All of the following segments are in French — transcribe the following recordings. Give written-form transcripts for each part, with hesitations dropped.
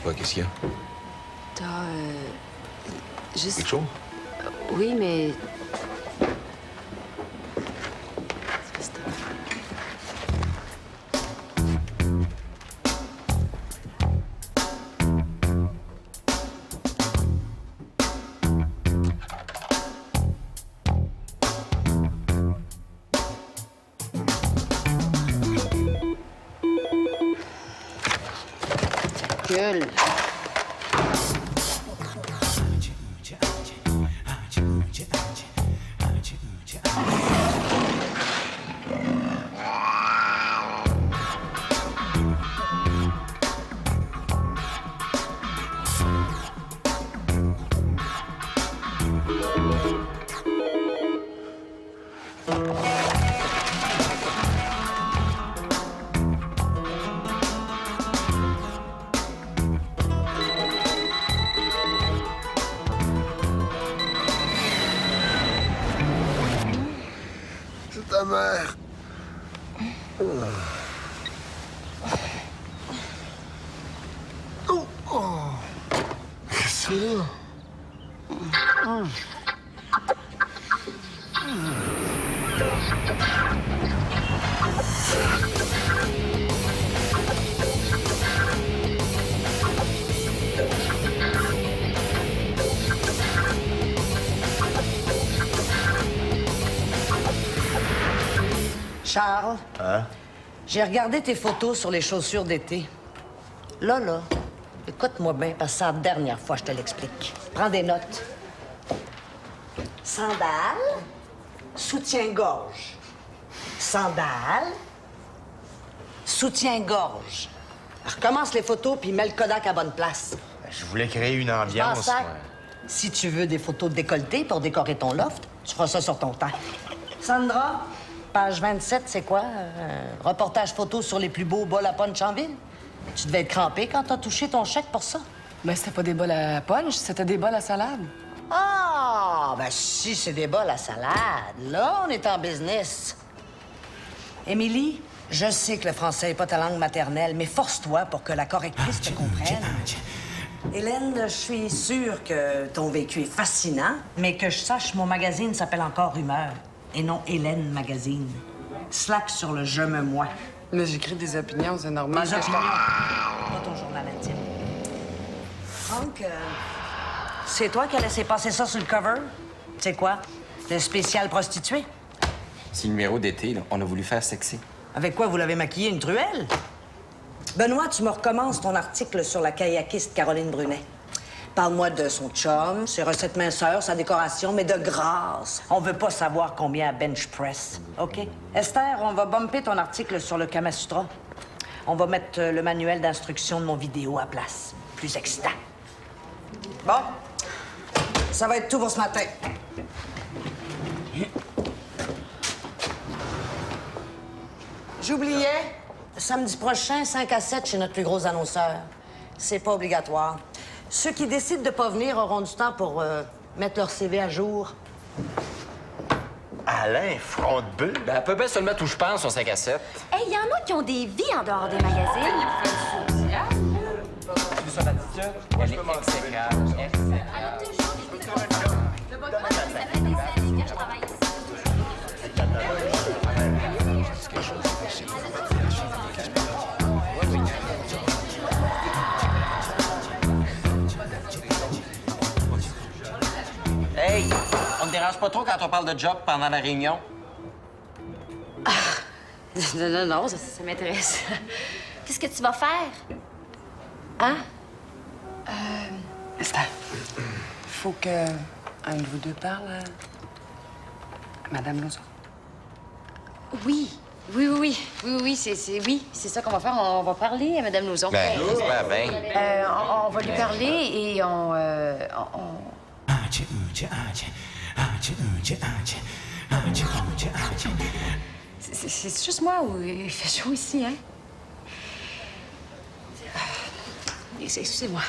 Quoi, qu'est-ce qu'il y a? T'as, juste... Quelque chose? Oui, mais... Gueule. C'est ta mère. Qu'est-ce que c'est là? Charles, Hein? j'ai regardé tes photos sur les chaussures d'été. Là, écoute-moi bien, parce que c'est la dernière fois que je te l'explique. Prends des notes. Sandales, soutien-gorge. Sandales, soutien-gorge. Recommence les photos, puis mets le Kodak à bonne place. Je voulais créer une ambiance. Sac. Si tu veux des photos de décolleté pour décorer ton loft, tu feras ça sur ton temps. Sandra, page 27, c'est quoi? Reportage photo sur les plus beaux bols à punch en ville? Tu devais être crampé quand t'as touché ton chèque pour ça. Mais c'était pas des bols à punch, c'était des bols à salade. Ah, ben si c'est des bols à salade, là, on est en business. Émilie, je sais que le français n'est pas ta langue maternelle, mais force-toi pour que la correctrice te comprenne. Hélène, je suis sûre que ton vécu est fascinant, mais que je sache, mon magazine s'appelle encore Rumeur, et non Hélène Magazine. Slack sur le je me moi. Là, j'écris des opinions, c'est normal. Mes que je opinions, pas ton journal intime. Franck, c'est toi qui as laissé passer ça sur le cover? C'est quoi? Le spécial prostitué? C'est le numéro d'été, là. On a voulu faire sexy. Avec quoi vous l'avez maquillé, une truelle? Benoît, tu me recommences ton article sur la kayakiste Caroline Brunet. Parle-moi de son chum, ses recettes minceurs, sa décoration, mais de grâce. On veut pas savoir combien elle bench press, OK? Esther, on va bumper ton article sur le Kama Sutra. On va mettre le manuel d'instruction de mon vidéo à place. Plus excitant. Bon, ça va être tout pour ce matin. J'oubliais, samedi prochain, 5 à 7 chez notre plus gros annonceur. C'est pas obligatoire. Ceux qui décident de pas venir auront du temps pour mettre leur CV à jour. Alain, front de bœuf. Ben, à peu près seulement où je pense, son 5 à 7. Hey, il y en a qui ont des vies en dehors des magazines. Elle est exécrable. Hey, on te dérange pas trop quand on parle de job pendant la réunion? Non, ça m'intéresse. Qu'est-ce que tu vas faire? Hein? Esther, faut que un de vous deux parle à Madame Lauzon. Oui, c'est ça qu'on va faire. On va parler à Mme Lauzon. Ben, j'espère bien. On va lui parler et on... C'est juste moi ou il fait chaud ici, hein? Excusez-moi.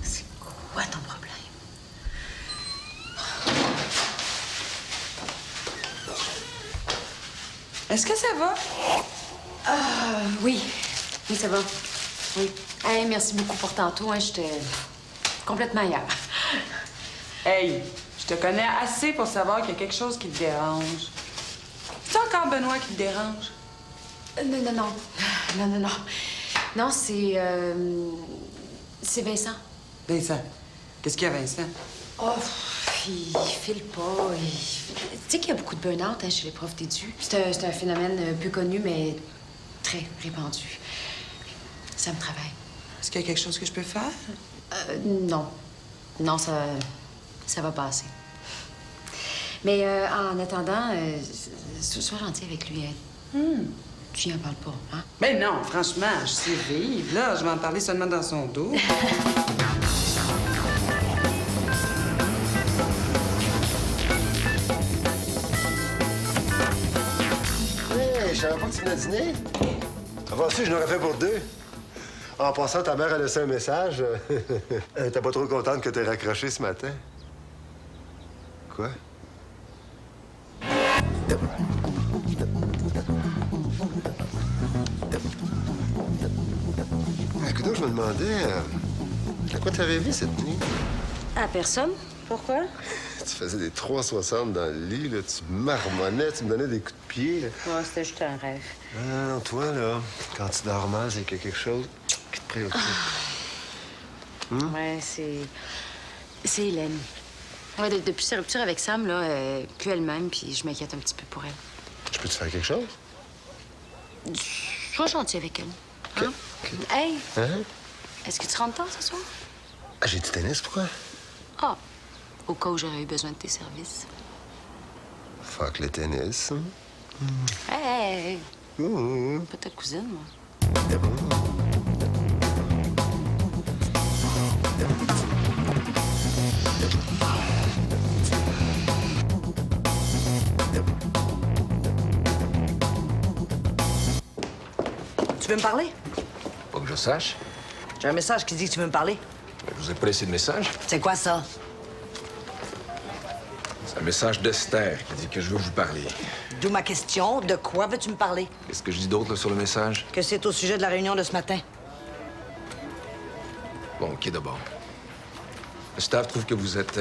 C'est quoi ton problème? Est-ce que ça va? Oui. Oui, ça va. Oui. Hey, merci beaucoup pour tantôt. Hein. J'étais complètement ailleurs. Hey, je te connais assez pour savoir qu'il y a quelque chose qui te dérange. C'est encore Benoît qui te dérange? Non, non, non. Non, non, non. Non, c'est Vincent. Vincent. Qu'est-ce qu'il y a, Vincent? Oh, il file pas. Tu sais qu'il y a beaucoup de burn-out hein, chez les profs d'édu. C'est un phénomène peu connu, mais très répandu. Ça me travaille. Est-ce qu'il y a quelque chose que je peux faire? Non. Non, ça va passer. Mais en attendant, sois gentil avec lui. Hein. Tu n'y en parles pas, hein? Ben non, franchement, je sais vivre. Là, je vais en parler seulement dans son dos. Hey, je savais pas que tu venais dîner. Avant ça, je l'aurais fait pour deux. En passant, ta mère a laissé un message. Elle était pas trop contente que t'aies raccroché ce matin. Quoi? Écoute, je me demandais à quoi t'as rêvé cette nuit? À personne? Pourquoi? Tu faisais des 360 dans le lit, là, tu marmonnais, tu me donnais des coups de pied. Là. Ouais, c'était juste un rêve. Non, toi, là, quand tu dors mal, c'est qu'il y a quelque chose qui te préoccupe. Ouais, c'est... C'est Hélène. Ouais, depuis sa rupture avec Sam, là, plus elle-même, puis je m'inquiète un petit peu pour elle. Je peux te faire quelque chose? Sois gentil avec elle. Hein? Hey! Hein? Est-ce que tu rentres tard ce soir? Ah, j'ai du tennis, pourquoi? Ah! Au cas où j'aurais eu besoin de tes services. Fuck le tennis. Hey! Mmh. Pas ta cousine, moi. Tu veux me parler? Pas que je sache. J'ai un message qui dit que tu veux me parler. Je vous ai pas laissé de message. C'est quoi ça? C'est un message d'Esther qui dit que je veux vous parler. D'où ma question. De quoi veux-tu me parler? Qu'est-ce que je dis d'autre là, sur le message? Que c'est au sujet de la réunion de ce matin. Bon, OK, d'abord. Le staff trouve que vous êtes...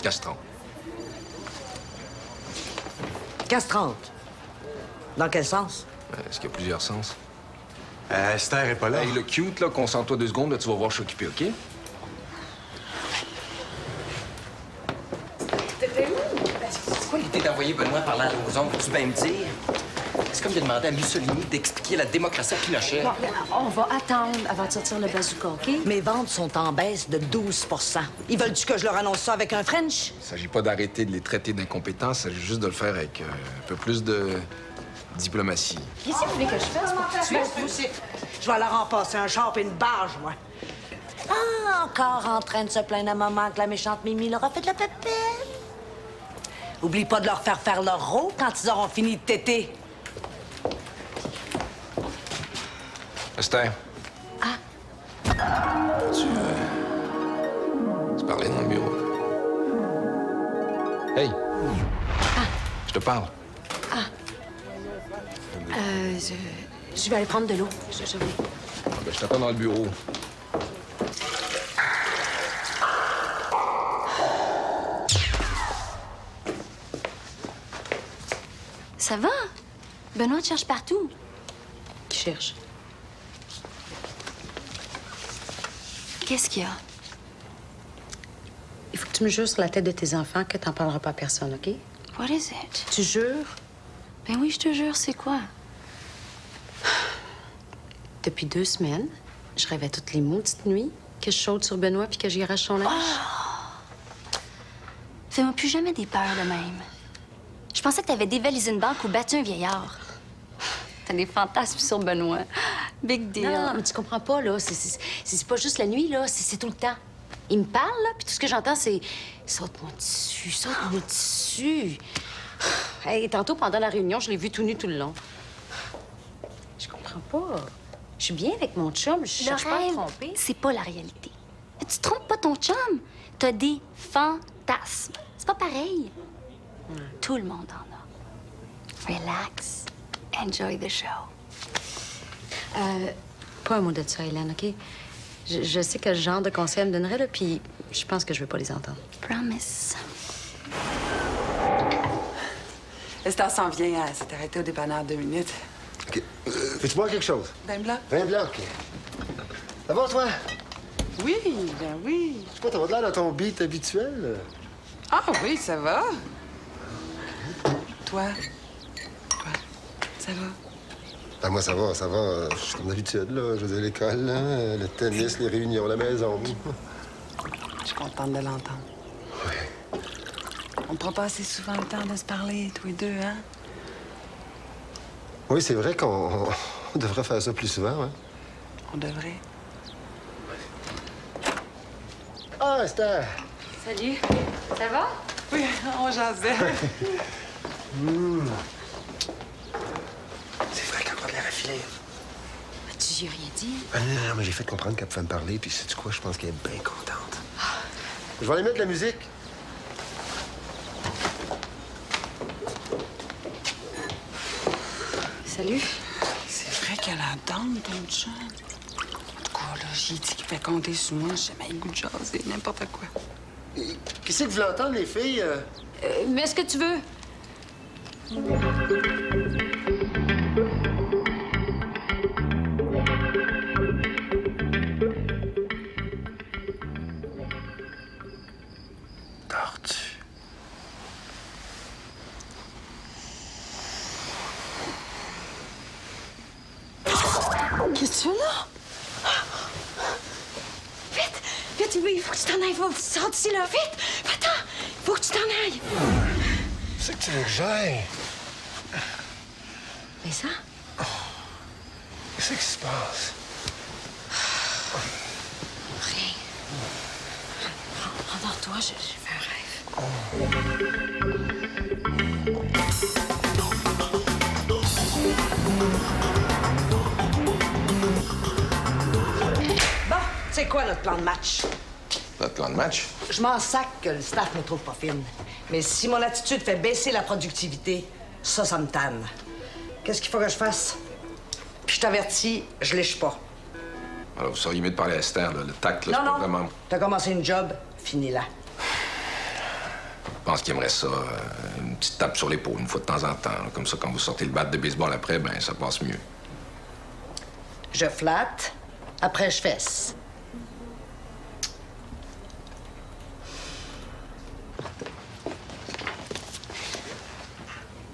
castrant. Castrante. Dans quel sens? Est-ce qu'il y a plusieurs sens? Esther est pas là. Hey, le cute, là, concentre-toi 2 secondes, là, tu vas voir, je suis occupé, OK? C'est quoi l'idée d'envoyer Benoît parler à l'ozon? Tu bien me dire? C'est comme de demander à Mussolini d'expliquer la démocratie à Pinochet. Bon, on va attendre avant de sortir le bazooka, OK? Mes ventes sont en baisse de 12 Ils veulent-tu que je leur annonce ça avec un French? Il s'agit pas d'arrêter de les traiter d'incompétents, il s'agit juste de le faire avec un peu plus de diplomatie. Qu'est-ce que vous voulez que je fasse pour tout de suite? Je vais leur en passer un char et une barge, moi. Ah, encore en train de se plaindre à maman que la méchante Mimi leur a fait de la pépette. Oublie pas de leur faire leur rôle quand ils auront fini de téter. Esther. Ah. Tu parlais dans le bureau. Hey! Je te parle. Je vais aller prendre de l'eau. Je vais. Ah, ben, je t'attends dans le bureau. Ça va? Benoît te cherche partout. Qui cherche? Qu'est-ce qu'il y a? Il faut que tu me jures sur la tête de tes enfants que t'en parleras pas à personne, OK? What is it? Tu jures? Ben oui, je te jure, c'est quoi? Depuis 2 semaines, je rêvais toutes les maudites nuits que je saute sur Benoît puis que j'y arrache son linge. Fais-moi plus jamais des peurs de même. Je pensais que t'avais dévalisé une banque ou battu un vieillard. T'as des fantasmes sur Benoît. Big deal. Non, mais tu comprends pas, là. C'est pas juste la nuit, là. C'est tout le temps. Il me parle, là, puis tout ce que j'entends, c'est « Saute-moi dessus, saute-moi dessus. » Hey, tantôt, pendant la réunion, je l'ai vu tout nu tout le long. Je comprends pas. Je suis bien avec mon chum, je cherche pas à me tromper. C'est pas la réalité. Tu trompes pas ton chum. T'as des fantasmes. C'est pas pareil. Tout le monde en a. Relax. Enjoy the show. Pas un mot de ça, Hélène, OK? Je sais quel genre de conseil elle me donnerait, là, puis je pense que je veux pas les entendre. Promise. Esther s'en vient. Elle s'est arrêtée au dépanneur 2 minutes. OK. Veux-tu boire quelque chose? Vin blanc? Vin blanc, OK. Ça va, toi? Oui, ben oui. Je sais pas, t'as l'air dans ton beat habituel. Ah oui, ça va. Toi? Toi, ça va? Ben, moi, ça va, ça va. Je suis comme d'habitude, là. Je veux dire, l'école, là, le tennis, les réunions, la maison. Je suis contente de l'entendre. Oui. On ne prend pas assez souvent le temps de se parler, tous les deux, hein? Oui, c'est vrai qu'on devrait faire ça plus souvent, hein? On devrait. Ah, Esther! Salut. Ça va? Oui, on jasait. C'est vrai qu'elle a de l'air affilée. Tu y as rien dit? Ah, non, mais j'ai fait comprendre qu'elle pouvait me parler, puis sais-tu quoi? Je pense qu'elle est bien contente. Je vais aller mettre la musique. Salut. C'est vrai qu'elle adore ton chum. En tout cas, là, j'ai dit qu'il fait compter sur moi. J'ai jamais le goût de jaser, n'importe quoi. Et qui c'est que vous voulez entendre, les filles? Mais est-ce que tu veux? Tortue. Qu'est-ce que tu fais là? Vite! Vite, il faut que tu t'en ailles. Faut que tu sortes d'ici, là. Vite! Va-t'en! Il faut que tu t'en ailles. C'est que tu veux que j'aille? Mais ça? Qu'est-ce qui se passe? Rien. Endors-toi, j'ai fait un rêve. Bon, c'est quoi notre plan de match? Notre plan de match? Je m'en sac que le staff me trouve pas fine. Mais si mon attitude fait baisser la productivité, ça me tanne. Qu'est-ce qu'il faut que je fasse? Puis je t'avertis, je lèche pas. Alors, vous seriez mieux de parler à Esther, là. Le tact, là, c'est Non, pas non. vraiment... T'as commencé une job, finis-la. Je pense qu'il aimerait ça, une petite tape sur l'épaule, une fois de temps en temps. Là. Comme ça, quand vous sortez le bat de baseball après, ben ça passe mieux. Je flatte, après je fesse.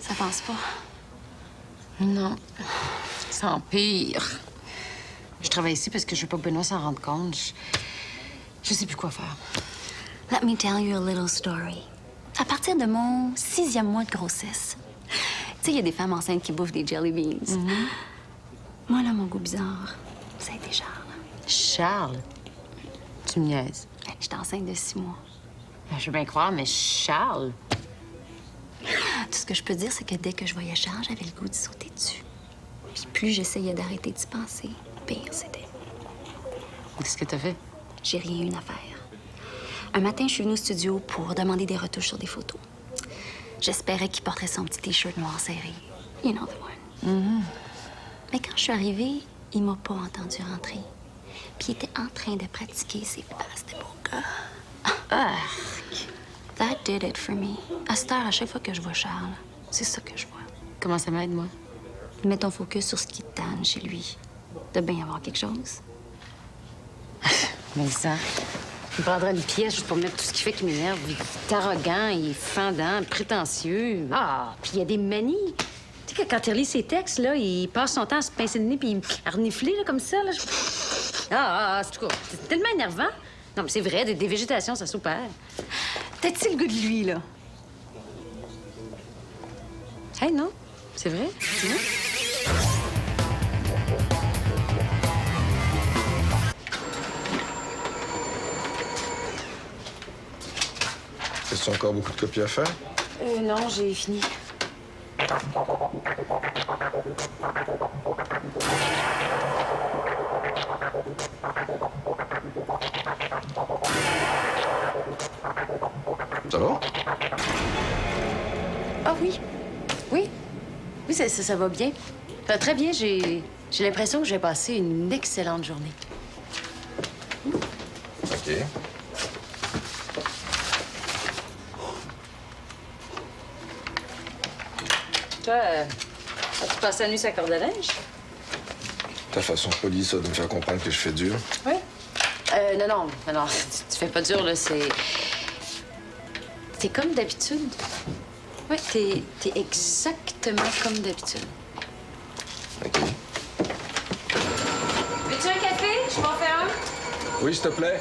Ça passe pas. Non. Ça empire. Je travaille ici parce que je veux pas que Benoît s'en rende compte. Je sais plus quoi faire. Let me tell you a little story. À partir de mon 6e mois de grossesse, tu sais, il y a des femmes enceintes qui bouffent des jelly beans. Moi, là, mon goût bizarre, ça a été Charles. Charles? Tu me niaises. J'étais enceinte de 6 mois. Ben, je veux bien croire, mais Charles? Tout ce que je peux dire, c'est que dès que je voyais Charles, j'avais le goût de sauter dessus. Puis plus j'essayais d'arrêter d'y penser, pire c'était. Qu'est-ce que t'as fait? J'ai rien eu à faire. Un matin, je suis venue au studio pour demander des retouches sur des photos. J'espérais qu'il porterait son petit T-shirt noir serré. You know the one. Mais quand je suis arrivée, il m'a pas entendu rentrer. Puis il était en train de pratiquer ses passes de poker. That did it for me. À cette heure, à chaque fois que je vois Charles, c'est ça que je vois. Comment ça m'aide, moi? Mets ton focus sur ce qui te tanne chez lui. De bien y avoir quelque chose. Mais ça, il prendra une pièce juste pour mettre tout ce qui fait qu'il m'énerve. Il est arrogant, il est fendant, prétentieux. Ah, puis il y a des manies. Tu sais que quand il relit ses textes, là, il passe son temps à se pincer le nez puis à renifler, là, comme ça, là. En tout cas, c'est tellement énervant. Non, mais c'est vrai, des végétations, ça s'opère. T'as-tu le goût de lui, là? Hey, non, c'est vrai, tu vois? Est-ce encore beaucoup de copies à faire? Non, j'ai fini. Ça va? Ah oui, oui. Oui, ça va bien. Ça va très bien. J'ai l'impression que j'ai passé une excellente journée. OK. Toi, as-tu passé la nuit sur la corde à linge? Ta façon polie, ça, de me faire comprendre que je fais dur. Oui. Non, tu fais pas dur, là, c'est... T'es comme d'habitude. Oui, t'es exactement comme d'habitude. OK. Veux-tu un café? Je m'en fais un. Oui, s'il te plaît.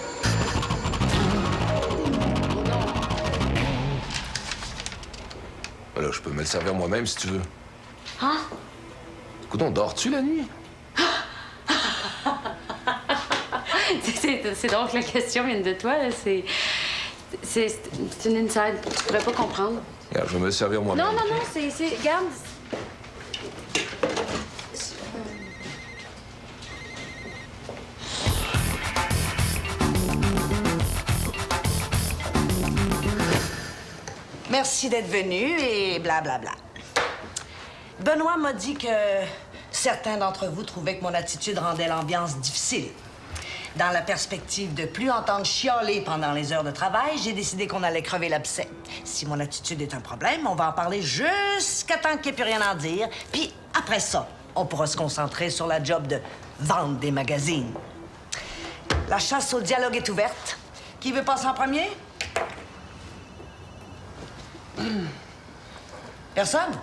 Là, je peux me le servir moi-même si tu veux. Hein? Coudon, dors-tu la nuit? C'est donc la question vient de toi, là. C'est une inside. Tu pourrais pas comprendre. Regarde, je vais me le servir moi-même. Non, c'est... Regarde. Merci d'être venu et blablabla. Benoît m'a dit que certains d'entre vous trouvaient que mon attitude rendait l'ambiance difficile. Dans la perspective de plus entendre chialer pendant les heures de travail, j'ai décidé qu'on allait crever l'abcès. Si mon attitude est un problème, on va en parler jusqu'à temps qu'il n'y ait plus rien à en dire. Puis après ça, on pourra se concentrer sur la job de vendre des magazines. La chasse au dialogue est ouverte. Qui veut passer en premier? Personne?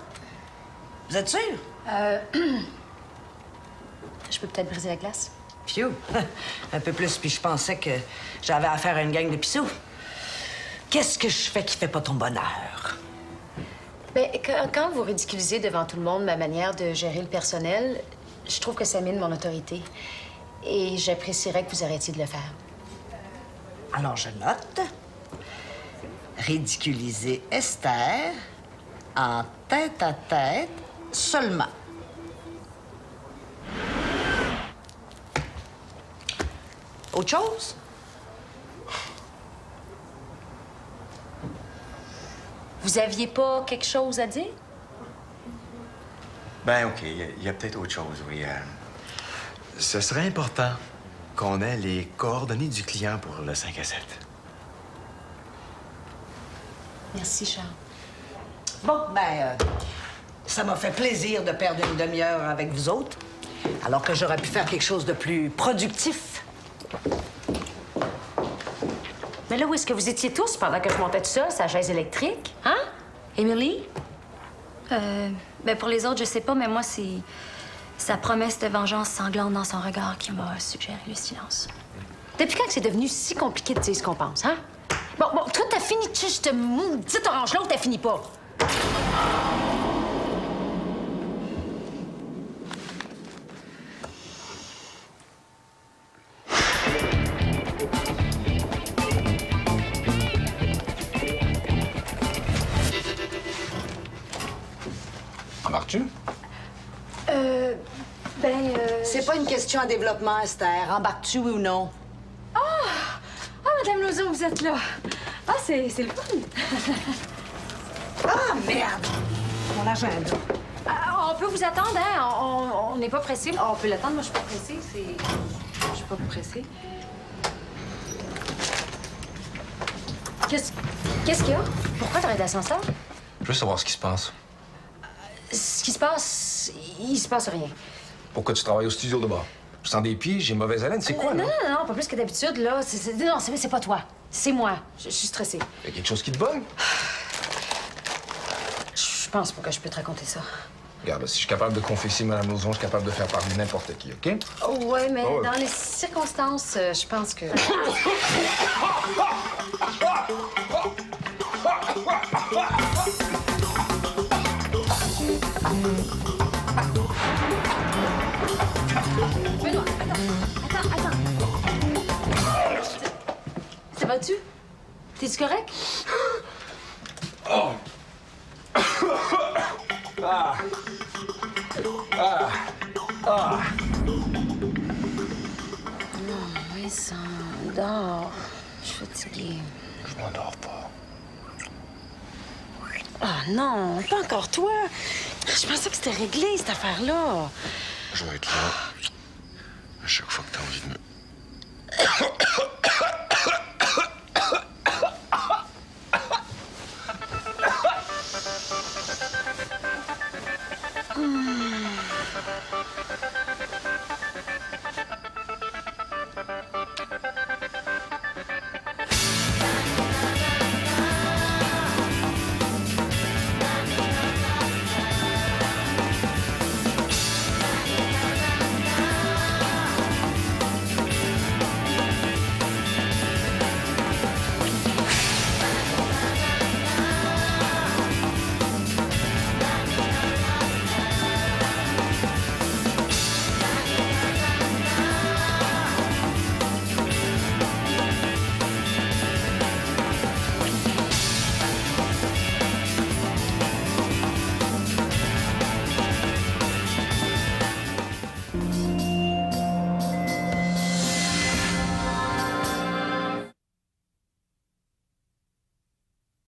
Vous êtes sûr? Je peux peut-être briser la glace? Phew! Un peu plus, puis je pensais que j'avais affaire à une gang de pissous. Qu'est-ce que je fais qui fait pas ton bonheur? Bien, quand vous ridiculisez devant tout le monde ma manière de gérer le personnel, je trouve que ça mine mon autorité. Et j'apprécierais que vous arrêtiez de le faire. Alors, je note. Ridiculiser Esther en tête-à-tête seulement. Autre chose? Vous aviez pas quelque chose à dire? Ben, OK, il y a peut-être autre chose, oui. Ce serait important qu'on ait les coordonnées du client pour le 5 à 7. Merci, Charles. Bon, ça m'a fait plaisir de perdre une demi-heure avec vous autres, alors que j'aurais pu faire quelque chose de plus productif. Mais là, où est-ce que vous étiez tous pendant que je montais tout ça, sa chaise électrique? Hein? Émilie? Ben pour les autres, je sais pas, mais moi, c'est sa promesse de vengeance sanglante dans son regard qui m'a suggéré le silence. Depuis quand que c'est devenu si compliqué de dire ce qu'on pense, hein? Bon, toi, t'as fini de juste maudite orange-là ou t'as fini pas? Embarques-tu? C'est pas une question à développement, Esther. Embarques-tu, oui ou non? Ah, Madame Lauzon, vous êtes là. Ah, c'est le fun. Ah, merde! Mon agenda. On peut vous attendre, hein? On n'est pas pressé. On peut l'attendre, moi, je suis pas pressée. Je suis pas pressée. Qu'est-ce qu'il y a? Pourquoi t'arrêtes l'ascenseur? Je veux savoir ce qui se passe. Ce qui se passe, il se passe rien. Pourquoi tu travailles au studio de bas? Je sens des pieds, j'ai mauvaise haleine, c'est quoi, là? Non, pas plus que d'habitude, là. Non, c'est pas toi. C'est moi. Je suis stressée. Y a quelque chose qui te bug? Je pense pas que je peux te raconter ça. Regarde, si je suis capable de confesser Mme Lauzon, je suis capable de faire parler n'importe qui, OK? Oh, ouais, mais Oh, ouais. dans les circonstances, je pense que... Benoît, attends. Ça va-tu? T'es-tu correct? Non, mais ça dort. Je suis fatiguée. Je m'endors pas. Ah non, pas encore toi. Je pensais que c'était réglé, cette affaire-là. Je vais être là à chaque fois que t'as envie de me...